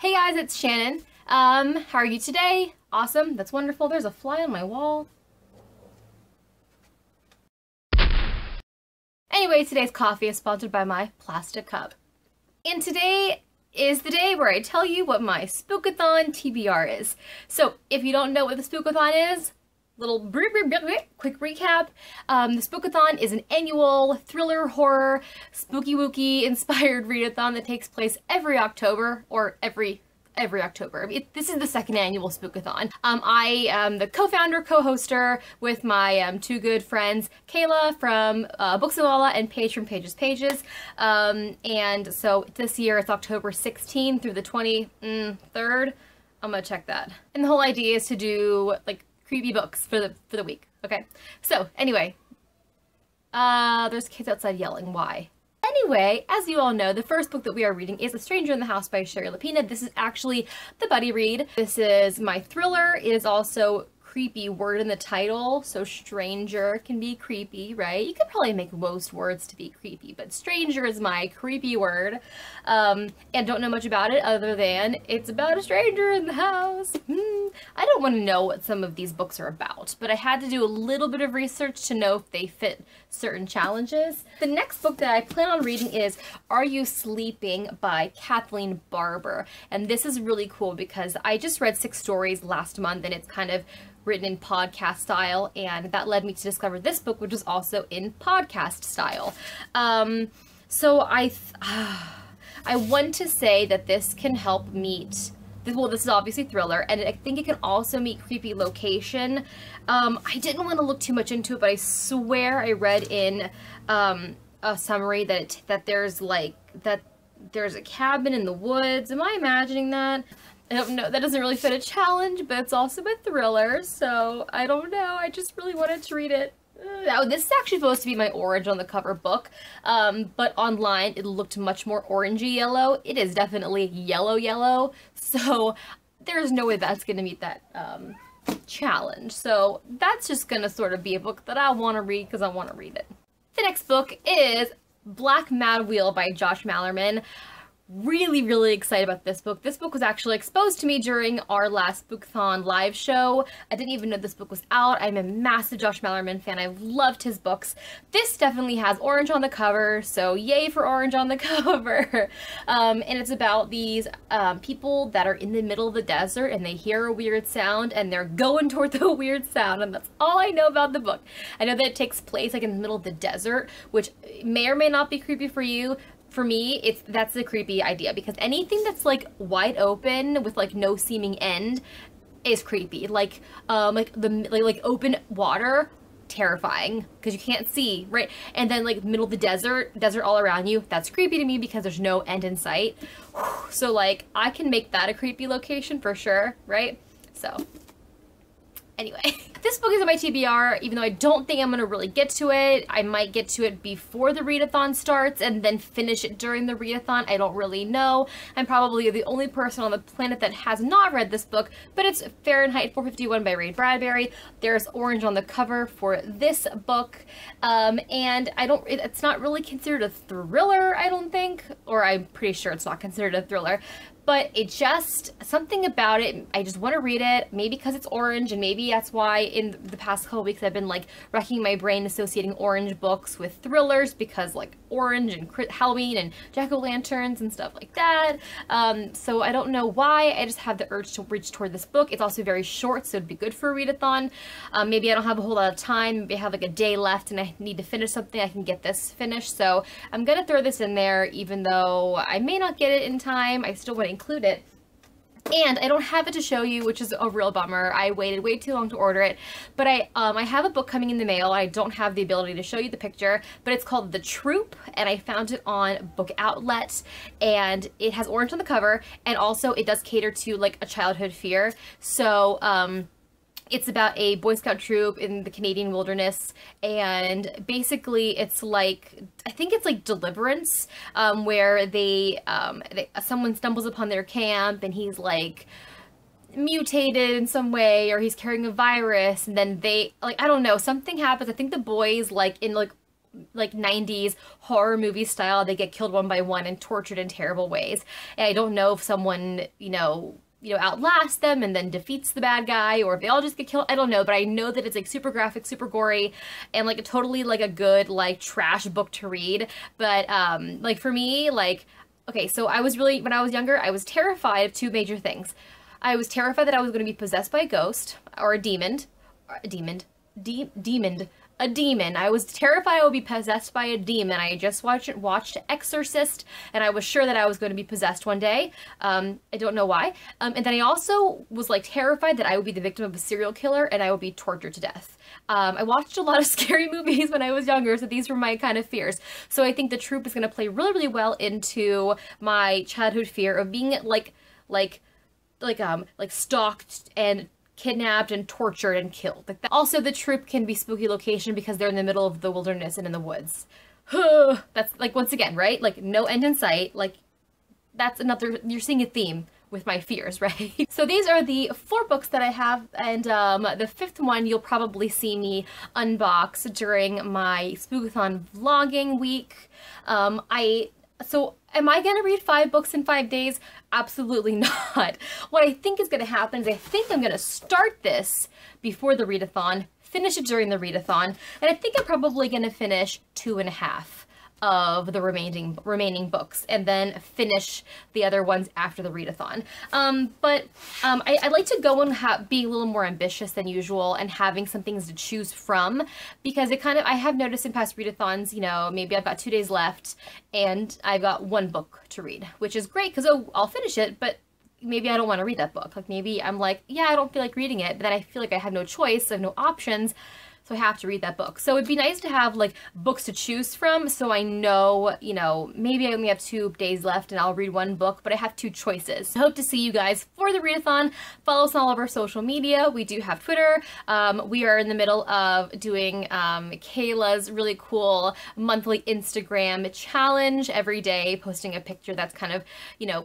Hey guys, it's Shannon. How are you today? Awesome, that's wonderful. There's a fly on my wall. Anyway, today's coffee is sponsored by my plastic cup. And today is the day where I tell you what my Spookathon TBR is. So if you don't know what the Spookathon is, quick recap. The Spookathon is an annual thriller, horror, spooky wooky inspired readathon that takes place every October, or every October. This is the second annual Spookathon. I am the co-founder, co-hoster with my two good friends, Kayla from Booksawala and Paige from Pages. And so this year it's October 16th through the 23rd. I'm gonna check that. And the whole idea is to do like creepy books for the week. Okay. So anyway, there's kids outside yelling. Why? Anyway, as you all know, the first book that we are reading is A Stranger in the House by Sherry Lapina. This is actually the buddy read. This is my thriller. It is also creepy word in the title, so stranger can be creepy, right? You could probably make most words to be creepy, but stranger is my creepy word. And don't know much about it other than it's about a stranger in the house. I don't want to know what some of these books are about, but I had to do a little bit of research to know if they fit certain challenges. The next book that I plan on reading is Are You Sleeping by Kathleen Barber. And this is really cool because I just read 6 stories last month and it's kind of written in podcast style, and that led me to discover this book, which is also in podcast style. So I want to say that this can help meet, well, this is obviously thriller, and I think it can also meet creepy location. I didn't want to look too much into it, but I swear I read in a summary that there's a cabin in the woods. Am I imagining that? I don't know, that doesn't really fit a challenge, but it's also a thriller, so I don't know, I just really wanted to read it. Now, this is actually supposed to be my orange on the cover book, but online it looked much more orangey yellow. It is definitely yellow, so there's no way that's going to meet that challenge. So that's just going to sort of be a book that I want to read because I want to read it. The next book is Black Mad Wheel by Josh Malerman. Really excited about this book. This book was actually exposed to me during our last Spookathon live show. I didn't even know this book was out. I'm a massive Josh Malerman fan. I've loved his books. This definitely has orange on the cover, so yay for orange on the cover. And it's about these people that are in the middle of the desert and they hear a weird sound and they're going toward the weird sound, and that's all I know about the book. I know that it takes place like in the middle of the desert, which may or may not be creepy for you. For me, that's a creepy idea because anything that's like wide open with like no seeming end is creepy. Like open water, terrifying because you can't see, right? And then like middle of the desert all around you, that's creepy to me because there's no end in sight. So like I can make that a creepy location for sure, right? So anyway, this book is in my TBR, even though I don't think I'm going to really get to it. I might get to it before the readathon starts and then finish it during the readathon. I don't really know. I'm probably the only person on the planet that has not read this book, but it's Fahrenheit 451 by Ray Bradbury. There's orange on the cover for this book, and it's not really considered a thriller, I don't think, or I'm pretty sure it's not considered a thriller. But it just, something about it, I just want to read it, maybe because it's orange, and maybe that's why in the past couple weeks I've been like wrecking my brain associating orange books with thrillers, because like orange and Halloween and jack-o'-lanterns and stuff like that. So I don't know why, I just have the urge to reach toward this book. It's also very short, so it'd be good for a readathon. Maybe I don't have a whole lot of time, maybe I have like a day left and I need to finish something, I can get this finished. So I'm gonna throw this in there, even though I may not get it in time. I still want to include it. And I don't have it to show you, which is a real bummer. I waited way too long to order it, but I have a book coming in the mail. I don't have the ability to show you the picture, but it's called The Troop, and I found it on Book Outlet, and it has orange on the cover, and also it does cater to like a childhood fear. So it's about a Boy Scout troop in the Canadian wilderness, and basically it's like, I think it's like Deliverance, where someone stumbles upon their camp and he's like mutated in some way, or he's carrying a virus, and then they, like, I don't know, something happens. I think the boys like in like like 90s horror movie style. They get killed one by one and tortured in terrible ways. And I don't know if someone, outlasts them and then defeats the bad guy, or if they all just get killed. I don't know, but I know that it's like super graphic, super gory, and like totally like a good like trash book to read. But like for me, like, okay, so when I was younger, I was terrified of two major things. I was terrified that I was going to be possessed by a ghost or a demon. I was terrified I would be possessed by a demon. I had just watched Exorcist, and I was sure that I was going to be possessed one day. I don't know why. And then I also was like terrified that I would be the victim of a serial killer and I would be tortured to death. I watched a lot of scary movies when I was younger, so these were my kind of fears. So I think the troop is going to play really, really well into my childhood fear of being like stalked and kidnapped and tortured and killed. Like that. Also, the troop can be spooky location because they're in the middle of the wilderness and in the woods. That's like, once again, right? Like no end in sight. Like that's another, you're seeing a theme with my fears, right? So these are the 4 books that I have, and the 5th one you'll probably see me unbox during my Spookathon vlogging week. So am I going to read 5 books in 5 days? Absolutely not. What I think is going to happen is I think I'm going to start this before the readathon, finish it during the readathon, and I think I'm probably going to finish 2.5 of the remaining books, and then finish the other ones after the readathon. I like to go and be a little more ambitious than usual and having some things to choose from, because I have noticed in past readathons, maybe I've got 2 days left and I've got 1 book to read, which is great because I'll finish it, but maybe I don't want to read that book. Like maybe I'm like, yeah, I don't feel like reading it, but then I feel like I have no choice, I have no options. So I have to read that book. So it'd be nice to have like books to choose from, so I know, maybe I only have 2 days left and I'll read 1 book, but I have 2 choices. I hope to see you guys for the readathon. Follow us on all of our social media. We do have Twitter. We are in the middle of doing Kayla's really cool monthly Instagram challenge every day, posting a picture that's kind of,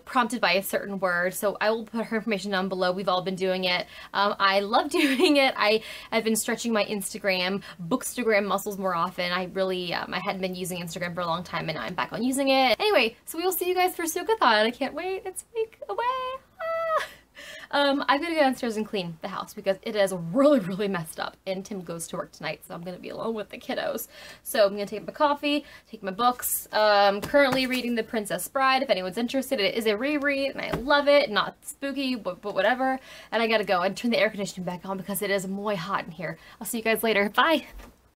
prompted by a certain word. So I will put her information down below. We've all been doing it. I love doing it. I've been stretching my Bookstagram muscles more often. I really, I hadn't been using Instagram for a long time, and now I'm back on using it. Anyway, so we will see you guys for Spookathon. I can't wait. It's a week away. I'm gonna go downstairs and clean the house because it is really, really messed up, and Tim goes to work tonight, so I'm gonna be alone with the kiddos. So I'm gonna take my coffee, take my books. Currently reading The Princess Bride. If anyone's interested, it is a reread, and I love it. Not spooky, but whatever. And I gotta go and turn the air conditioning back on because it is muy hot in here. I'll see you guys later. Bye!